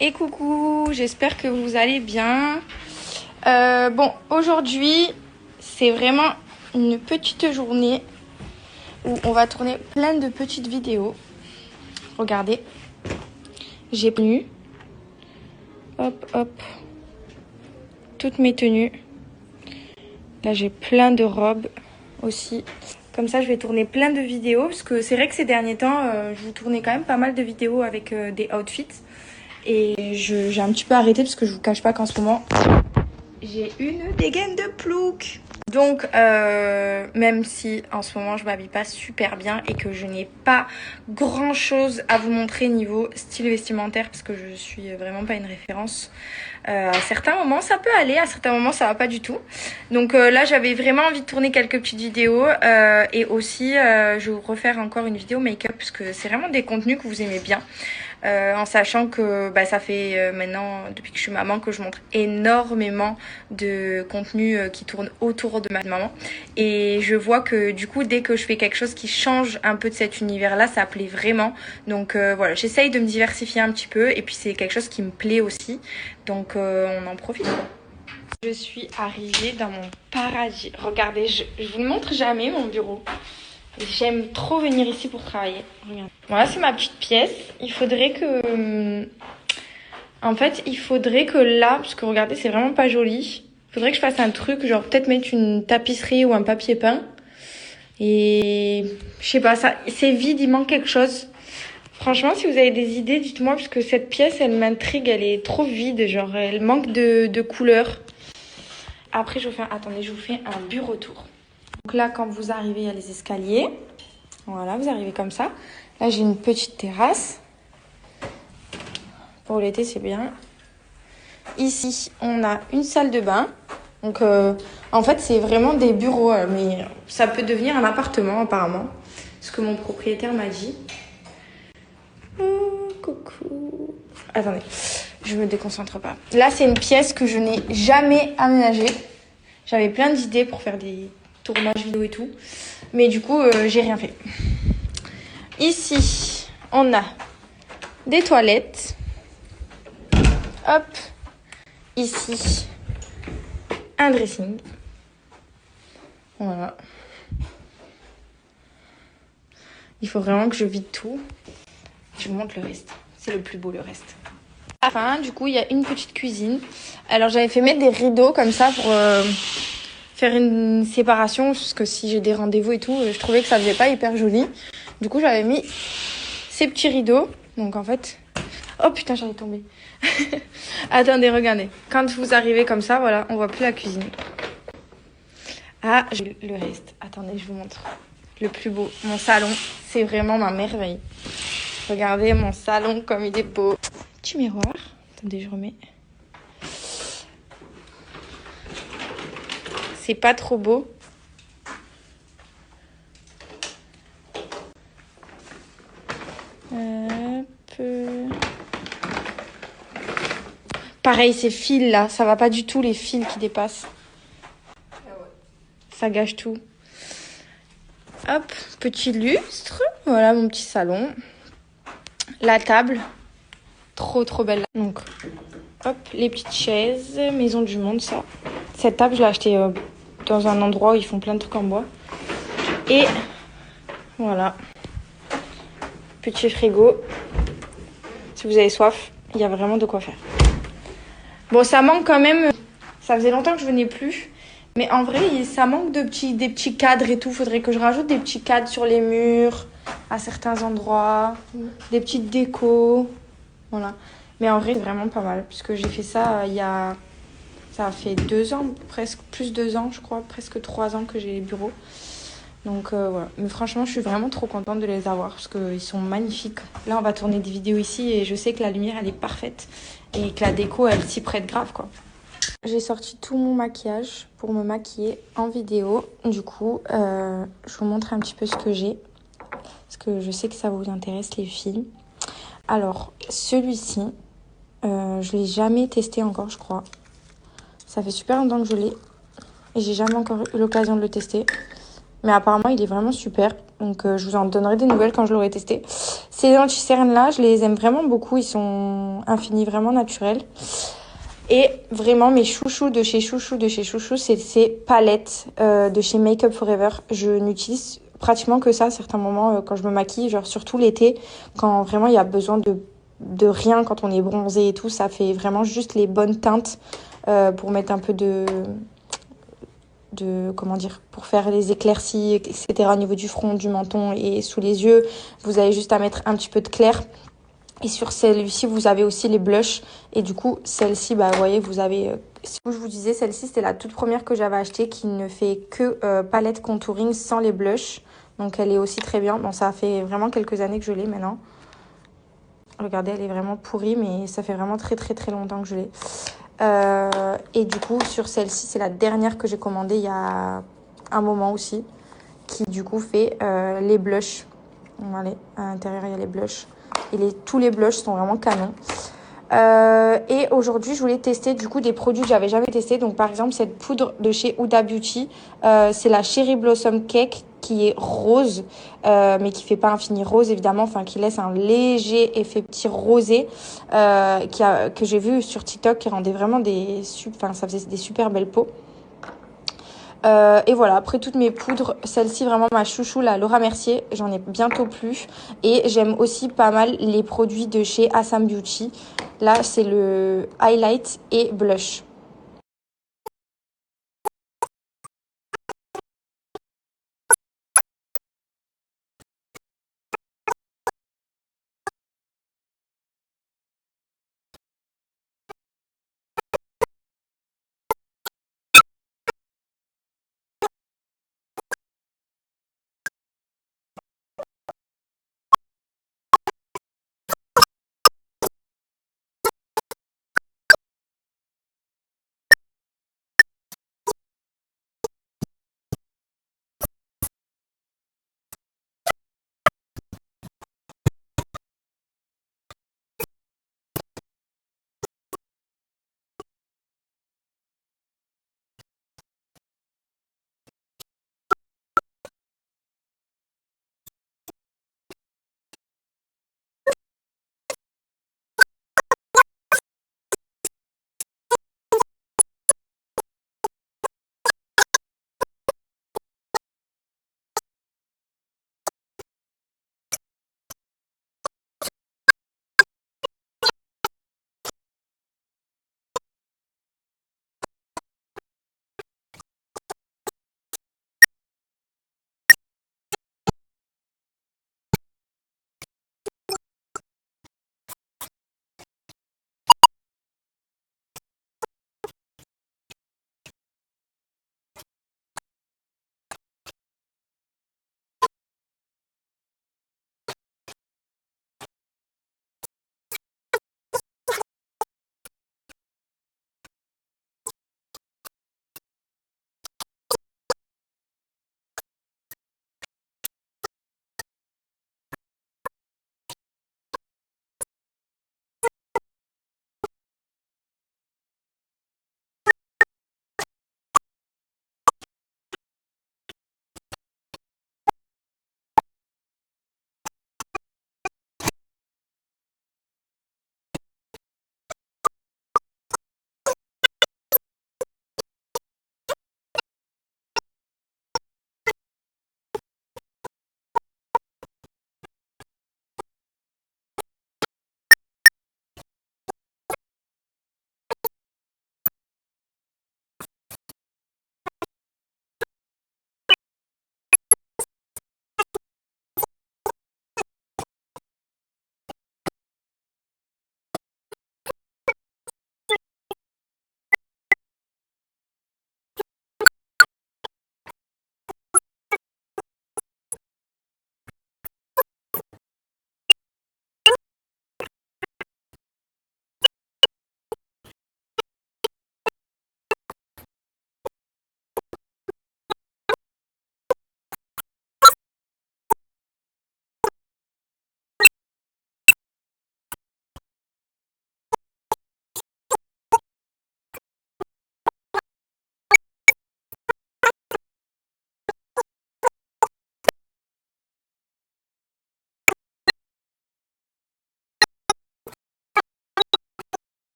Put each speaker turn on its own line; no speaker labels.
Et coucou, j'espère que vous allez bien. Bon, aujourd'hui, c'est vraiment une petite journée où on va tourner plein de petites vidéos. Regardez, j'ai tenu, hop, hop, toutes mes tenues. Là, j'ai plein de robes aussi. Comme ça, je vais tourner plein de vidéos parce que c'est vrai que ces derniers temps, je vous tournais quand même pas mal de vidéos avec des outfits. Et j'ai un petit peu arrêté parce que je vous cache pas qu'en ce moment, j'ai une dégaine de plouc. Donc, même si en ce moment je m'habille pas super bien et que je n'ai pas grand chose à vous montrer niveau style vestimentaire parce que je suis vraiment pas une référence. À certains moments ça peut aller, à certains moments ça va pas du tout. Donc là j'avais vraiment envie de tourner quelques petites vidéos et aussi je vais vous refaire encore une vidéo make-up parce que c'est vraiment des contenus que vous aimez bien. En sachant que ça fait maintenant, depuis que je suis maman, que je montre énormément de contenu qui tourne autour de ma maman. Et je vois que du coup, dès que je fais quelque chose qui change un peu de cet univers-là, ça plaît vraiment. Donc voilà, j'essaye de me diversifier un petit peu. Et puis c'est quelque chose qui me plaît aussi. Donc on en profite, quoi. Je suis arrivée dans mon paradis. Regardez, je vous le montre jamais, mon bureau. J'aime trop venir ici pour travailler. Regarde. Voilà, c'est ma petite pièce. Il faudrait que... En fait, il faudrait que là... Parce que regardez, c'est vraiment pas joli. Il faudrait que je fasse un truc, genre peut-être mettre une tapisserie ou un papier peint. Et... Je sais pas, ça, c'est vide, il manque quelque chose. Franchement, si vous avez des idées, dites-moi. Parce que cette pièce, elle m'intrigue. Elle est trop vide. Genre, elle manque de couleurs. Après, je vous fais un bureau tour. Donc là, quand vous arrivez, il y a les escaliers. Voilà, vous arrivez comme ça. Là, j'ai une petite terrasse. Pour l'été, c'est bien. Ici, on a une salle de bain. Donc, en fait, c'est vraiment des bureaux. Mais ça peut devenir un appartement, apparemment. Ce que mon propriétaire m'a dit. Oh, coucou. Attendez, je me déconcentre pas. Là, c'est une pièce que je n'ai jamais aménagée. J'avais plein d'idées pour faire des tournages vidéo et tout. Mais du coup, j'ai rien fait. Ici, on a des toilettes. Hop. Ici, un dressing. Voilà. Il faut vraiment que je vide tout. Je vous montre le reste. C'est le plus beau, le reste. Enfin, du coup, il y a une petite cuisine. Alors, j'avais fait mettre des rideaux comme ça pour faire une séparation. Parce que si j'ai des rendez-vous et tout, je trouvais que ça faisait pas hyper joli. Du coup, j'avais mis ces petits rideaux. Donc, en fait... Oh putain, j'allais tomber. Attendez, regardez. Quand vous arrivez comme ça, voilà, on voit plus la cuisine. Ah, le reste. Attendez, je vous montre. Le plus beau. Mon salon, c'est vraiment ma merveille. Regardez mon salon comme il est beau. Petit miroir. Attendez, je remets. C'est pas trop beau. Pareil, ces fils là, ça va pas du tout les fils qui dépassent. Ça gâche tout. Hop, petit lustre. Voilà mon petit salon. La table. Trop trop belle. Donc, hop, les petites chaises. Maison du monde, ça. Cette table, je l'ai achetée dans un endroit où ils font plein de trucs en bois. Et voilà. Petit frigo. Si vous avez soif, il y a vraiment de quoi faire. Bon, ça manque quand même. Ça faisait longtemps que je venais plus. Mais en vrai, ça manque des petits cadres et tout. Faudrait que je rajoute des petits cadres sur les murs, à certains endroits. Des petites décos. Voilà. Mais en vrai, c'est vraiment pas mal. Puisque j'ai fait ça il y a... Ça a fait 2 ans, presque plus 2 ans, je crois. Presque 3 ans que j'ai les bureaux. Donc voilà. Mais franchement, je suis vraiment trop contente de les avoir. Parce qu'ils sont magnifiques. Là, on va tourner des vidéos ici. Et je sais que la lumière, elle est parfaite. Et que la déco, elle s'y prête grave, quoi. J'ai sorti tout mon maquillage pour me maquiller en vidéo. Du coup, je vous montre un petit peu ce que j'ai. Parce que je sais que ça vous intéresse, les filles. Alors, celui-ci, je l'ai jamais testé encore, je crois. Ça fait super longtemps que je l'ai. Et j'ai jamais encore eu l'occasion de le tester. Mais apparemment, il est vraiment super. Donc, je vous en donnerai des nouvelles quand je l'aurai testé. Ces anti-cernes-là, je les aime vraiment beaucoup. Ils sont infinis, vraiment naturels. Et vraiment, mes chouchous de chez Chouchou, c'est ces palettes de chez Make Up Forever. Je n'utilise pratiquement que ça à certains moments quand je me maquille, genre surtout l'été, quand vraiment il y a besoin de rien, quand on est bronzé et tout. Ça fait vraiment juste les bonnes teintes pour mettre un peu comment dire, pour faire les éclaircies, etc. au niveau du front, du menton et sous les yeux. Vous avez juste à mettre un petit peu de clair. Et sur celle-ci, vous avez aussi les blushs. Et du coup, celle-ci, bah, vous voyez, vous avez... je vous disais, celle-ci, c'était la toute première que j'avais achetée qui ne fait que palette contouring sans les blushs. Donc, elle est aussi très bien. Bon, ça fait vraiment quelques années que je l'ai maintenant. Regardez, elle est vraiment pourrie, mais ça fait vraiment très, très, très longtemps que je l'ai. Et du coup, sur celle-ci, c'est la dernière que j'ai commandée il y a un moment aussi. Qui, du coup, fait les blushs. Voilà, à l'intérieur, il y a les blushs. Et tous les blushs sont vraiment canons. Et aujourd'hui, je voulais tester du coup des produits que j'avais jamais testés. Donc par exemple, cette poudre de chez Huda Beauty, c'est la Cherry Blossom Cake qui est rose, mais qui fait pas un fini rose évidemment, enfin qui laisse un léger effet petit rosé, que j'ai vu sur TikTok, qui rendait vraiment ça faisait des super belles peaux. Et voilà, après toutes mes poudres, celle-ci vraiment ma chouchou, la Laura Mercier, j'en ai bientôt plus. Et j'aime aussi pas mal les produits de chez Assam Beauty. Là, c'est le highlight et blush.